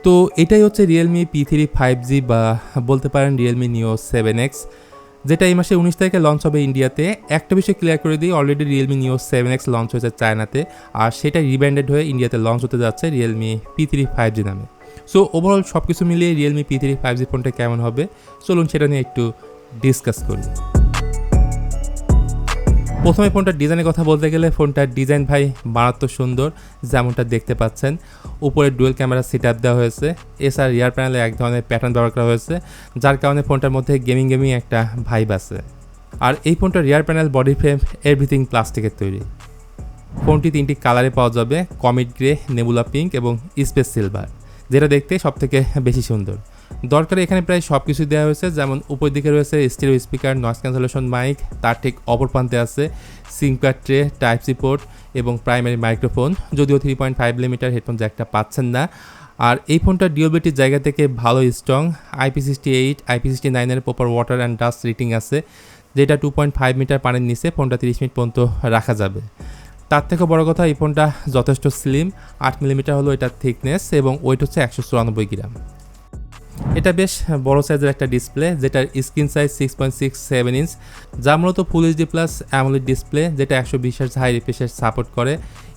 তো এটাই হচ্ছে রিয়েলমি P3 5G বা বলতে পারেন রিয়েলমি নিও 7X, যেটা এই মাসে 19 তারিখে লঞ্চ হবে ইন্ডিয়াতে। একটা বিষয় ক্লিয়ার করে দিই, অলরেডি রিয়েলমি নিও 7X লঞ্চ হয়েছে চায়নাতে, আর সেটা রিব্র্যান্ডেড হয়ে ইন্ডিয়াতে লঞ্চ হতে যাচ্ছে রিয়েলমি P3 5G নামে। সো ওভারঅল সব কিছু মিলিয়ে রিয়েলমি P3 5G ফোনটা কেমন হবে চলুন সেটা নিয়ে একটু ডিসকাস করি। প্রথমে ফোনটার ডিজাইনের কথা বলতে গেলে ফোনটার ডিজাইন ভাই মারাত্মক সুন্দর, যেমনটা দেখতে পাচ্ছেন। উপরে ডুয়েল ক্যামেরা সেট আপ দেওয়া হয়েছে, এছাড়া রিয়ার প্যানেলে এক ধরনের প্যাটার্ন ব্যবহার করা হয়েছে, যার কারণে ফোনটার মধ্যে গেমিং একটা ভাইব আছে। আর এই ফোনটার রিয়ার প্যানেল, বডি ফ্রেম, এভরিথিং প্লাস্টিকের তৈরি। ফোনটি 3টি কালারে পাওয়া যাবে, কমিট গ্রে, নেবুলা পিঙ্ক এবং স্পেস সিলভার, যেটা দেখতে সবথেকে বেশি সুন্দর। দরকারে এখানে প্রায় সব কিছু দেওয়া হয়েছে, যেমন উপর দিকে রয়েছে stereo speaker, noise cancellation mic, তার ঠিক অপর প্রান্তে আছে SIM card tray, type C port এবং প্রাইমারি মাইক্রোফোন, যদিও 3.5mm হেডফোন জ্যাকটা পাচ্ছেন না। আর এই ফোনটা ডিউরেবিলিটির জায়গা থেকে ভালো স্ট্রং, IP68, IP69 এর proper water and dust rating আছে, যেটা 2.5 মিটার পানির নিচে ফোনটা 30 মিনিট পর্যন্ত রাখা যাবে। তার থেকে বড় কথা, এই ফোনটা যথেষ্ট স্লিম, 8mm হলো এটার থিকনেস এবং ওয়েট হচ্ছে 194 গ্রাম। এটা বেশ বড় সাইজের একটা ডিসপ্লে, যেটার স্ক্রিন সাইজ 6.67 ইঞ্চ, যা মূলত full HD plus AMOLED display, যেটা 120 হার্টজ হাই রিফ্রেশ সাপোর্ট করে।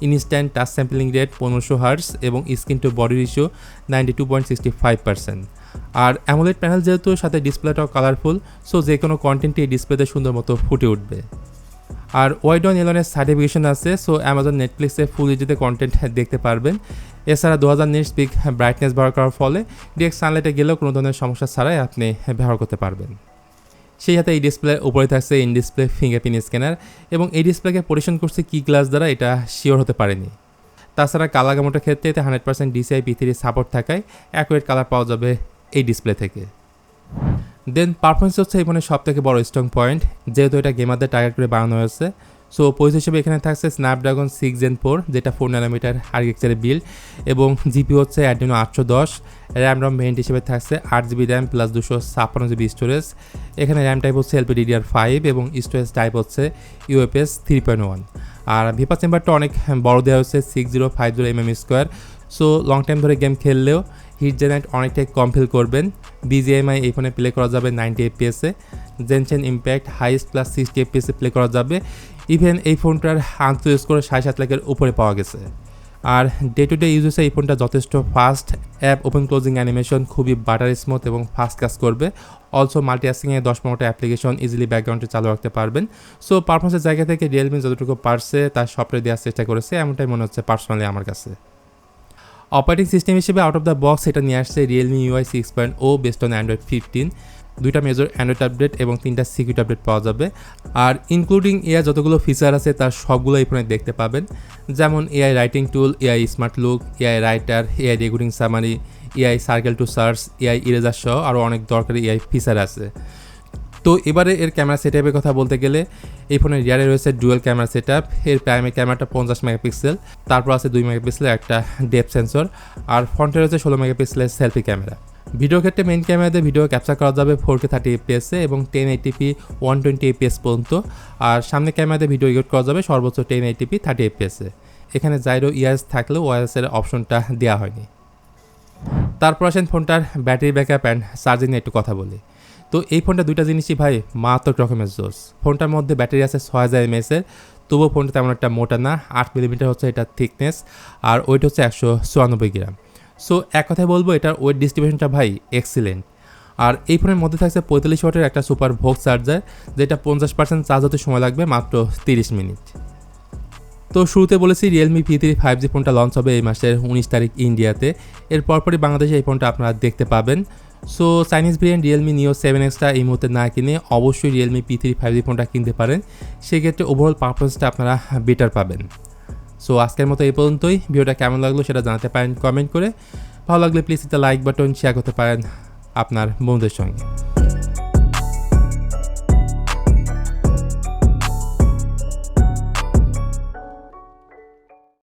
Instant touch sampling rate 1500 hertz এবং স্ক্রিন টু বডি রেশিও 92.65%। আর অ্যামোলেড প্যানেল যেহেতু, সাথে ডিসপ্লেটাও কালারফুল, সো যে কোনো কন্টেন্টই এই ডিসপ্লেতে সুন্দর মতো ফুটে উঠবে। আর ওয়াইড-অন এলনের সার্টিফিকেশন আছে, সো অ্যামাজন নেটফ্লিক্সে ফুল এইচডিতে কন্টেন্ট দেখতে পারবেন। এছাড়া 2000 নিটস পিক ব্রাইটনেস ব্যবহার করার ফলে ডিরেক্ট সানলাইটে গেলেও কোনো ধরনের সমস্যা ছাড়াই আপনি ব্যবহার করতে পারবেন। সেই সাথে এই ডিসপ্লের উপরে থাকছে ইন ডিসপ্লে ফিঙ্গারপ্রিন্ট স্ক্যানার, এবং এই ডিসপ্লেকে পরিবেশন করছে কি গ্লাস দ্বারা এটা শিওর হতে পারেনি। তাছাড়া কালার গামোটার ক্ষেত্রে এতে 100% DCI P3 সাপোর্ট থাকায় অ্যাকুরেট কালার পাওয়া যাবে এই ডিসপ্লে থেকে। দেন পারফরমেন্স হচ্ছে এই ফোনের সবথেকে বড় স্ট্রং পয়েন্ট, যেহেতু এটা গেমারদের টার্গেট করে বানানো হয়েছে। সো পয়সা হিসেবে এখানে থাকছে স্ন্যাপড্রাগন 6 Gen 4, যেটা 4nm আর্কিটেকচারের বিল্ড, এবং জিপি হচ্ছে Adreno 810। র্যাম ভেরিয়েন্ট হিসেবে থাকছে 8GB RAM plus 256GB storage. এখানে র্যাম টাইপ হচ্ছে LPDDR5 এবং স্টোরেজ টাইপ হচ্ছে UFS 3.1। আর ভিপা চেম্বারটা অনেক বড় দেওয়া হচ্ছে, 6050mm²। সো লং টাইম ধরে গেম খেললেও হিট জেনারেট অনেকটাই কম ফিল করবেন। BGMI এই ফোনে প্লে করা যাবে 90 FPS-এ, জেনশেন ইম্প্যাক্ট হাইস্ট প্লাস 60 FPS-এ প্লে করা যাবে। ইভেন এই ফোনটার আন্তঃ স্কোর 7.5 লাখের উপরে পাওয়া গেছে। আর ডে টু ডে ইউজেসে এই ফোনটা যথেষ্ট fast, app open closing animation খুবই বাটার স্মুথ এবং ফাস্ট কাজ করবে। অলসো মাল্টিটাস্কিংয়ে 10-15টা অ্যাপ্লিকেশন ইজিলি ব্যাকগ্রাউন্ডে চালু রাখতে পারবেন। সো পারফরমেন্সের জায়গা থেকে রিয়েলমি যতটুকু পারছে তার সফটওয়্যার দেওয়ার চেষ্টা করেছে, এমনটাই মনে হচ্ছে পার্সোনালি আমার কাছে। অপারেটিং সিস্টেম হিসেবে আউট অফ দ্য বক্স এটা নিয়ে আসছে Realme UI 6.0 based on Android 15, 2টা মেজর অ্যান্ড্রয়েড আপডেট এবং 3টা সিকিউরিটি আপডেট পাওয়া যাবে। আর ইনক্লুডিং এআই যতগুলো ফিচার আছে তার সবগুলো এই ফোনে দেখতে পাবেন, যেমন AI writing tool, AI smart look, AI writer, AI recording summary, AI circle to search, AI eraser সহ আরও অনেক দরকারি AI ফিচার আছে। তো এবারে এর ক্যামেরা সেটআপের কথা বলতে গেলে এই ফোনের রিয়ারে রয়েছে ডুয়েল ক্যামেরা সেটআপ। এর প্রাইমারি ক্যামেরাটা 50 মেগাপিক্সেল, তারপর আছে 2 মেগাপিক্সেলের একটা ডেপথ সেন্সর, আর ফ্রন্টে রয়েছে 16 মেগাপিক্সেলের সেলফি ক্যামেরা। ভিডিও ক্ষেত্রে মেইন ক্যামেরাতে ভিডিও ক্যাপচার করা যাবে 4K 30 FPS-এ এবং 1080p 120 FPS পর্যন্ত। আর সামনে ক্যামেরাতে ভিডিও রেকর্ড করা যাবে সর্বোচ্চ 1080p 30 FPS-এ। এখানে জাইরো ইয়ারস থাকলেও ওয়্যারলেসের অপশনটা দেওয়া হয়নি। তারপর আসেন ফোনটার ব্যাটারি ব্যাকআপ অ্যান্ড চার্জিং নিয়ে একটু কথা বলি। তো এই ফোনটা দুইটা জিনিসই ভাই মারাত্মক রকমের জোস। ফোনটার মধ্যে ব্যাটারি আছে 6000 mAh-এর, তবুও ফোনটা তেমন একটা মোটা না, 8mm হচ্ছে এটার থিকনেস, আর ওয়েট হচ্ছে 194 গ্রাম। সো এক কথায় বলবো এটার ওয়েট ডিস্ট্রিবিউশনটা ভাই এক্সিলেন্ট। আর এই ফোনের মধ্যে থাকছে 45 ওয়াটের একটা সুপার ভোগ চার্জার, যেটা 50% চার্জ হতে সময় লাগবে মাত্র 30 মিনিট। তো শুরুতে বলেছি রিয়েলমি P3 5G ফোনটা লঞ্চ হবে এই মাসের 19 তারিখ ইন্ডিয়াতে। এর পরপরই বাংলাদেশে এই ফোনটা আপনারা দেখতে পাবেন। সো চাইনিজ ভেরিয়েন্ট রিয়েলমি নিও 7Xটা এই মুহূর্তে না কিনে অবশ্যই রিয়েলমি P3 5G ফোনটা কিনতে পারেন, সেক্ষেত্রে ওভারঅল পারফরমেন্সটা আপনারা বেটার পাবেন। সো আজকের মতো এই পর্যন্তই। ভিডিওটা কেমন লাগলো সেটা জানাতে পারেন কমেন্ট করে। ভালো লাগলে প্লিজ একটা লাইক বাটন শেয়ার করতে পারেন আপনার বন্ধুদের সঙ্গে।